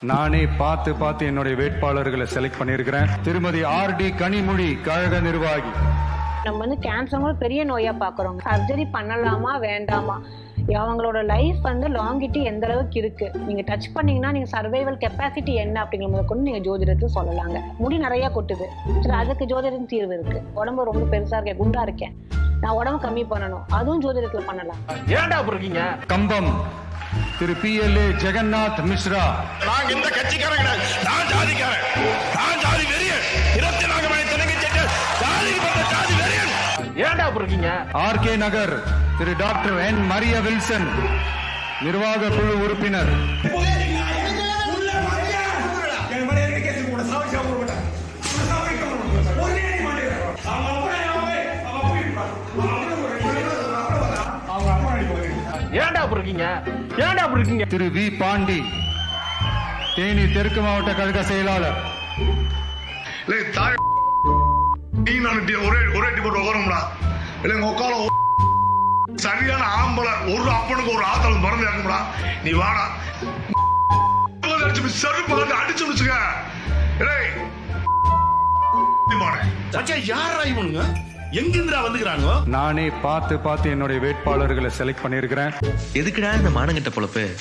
நானே பார்த்து என்னுடைய வேட்பாளர்களை செலக்ட் பண்ணியிருக்கிறேன். திருமதி RD கனிமொழி, கழக நிர்வாகி. நம்ம கேன்சர் பெரிய நோயா பாக்குறோம். சர்ஜரி பண்ணலாமா வேண்டாமா, அவங்களோட லைஃப் லாங்கிட்டி எந்த அளவுக்கு இருக்கு, நீங்க டச் பண்ணீங்கன்னா நீங்க சர்வைவல் கெப்பாசிட்டி என்ன அப்படிங்கிற கொண்டு நீங்க ஜோதிடத்துல சொல்லலாங்க. முடி நிறைய கொட்டுது, அதுக்கு ஜோதிடம் தீர்வு இருக்கு. உடம்பு ரொம்ப பெருசா இருக்கேன், குண்டா இருக்கேன், நான் உடம்பு கம்மி பண்ணணும், அதுவும் ஜோதிடத்துல பண்ணலாம். ஏன்டா இருக்கீங்க? கம்பம் திரு PLA ஜெகநாத் மிஸ்ரா. நான் இந்த கட்சிக்காரன் கிடையாது, நான் ஜாதிக்காரன், நான் ஜாதி வெறியன். 24 மணி தெலுங்கு ஜாதிக்கு பட்ட ஜாதி வெறியன். ஏன்டா இருக்கீங்க? RK நகர் திரு டாக்டர் N மரிய வில்சன், நிர்வாக குழு உறுப்பினர். ஏன்டா இருக்கீங்க? ஏன்டா இருக்கீங்க? திரு V பாண்டி, தேனி தெற்கு மாவட்ட கழக செயலாளர். ஒரே டிபோட் உகரும்டா இல்லைங்க உட்கால சரியான ஆம்பளை ஒரு அப்பனுக்கு ஒரு ஆத்தலம் திறந்து இறங்கும்டா. நீ வாடா செருப்பு அடிச்சு முடிச்சுக்க. யாரா இவனுங்க, எங்கிருந்துடா வந்துக்கிறாங்க? நானே பார்த்து என்னுடைய வேட்பாளர்களை செலக்ட் பண்ணியிருக்கிறேன். எதுக்குடா இந்த மானங்கிட்ட பொழப்பு?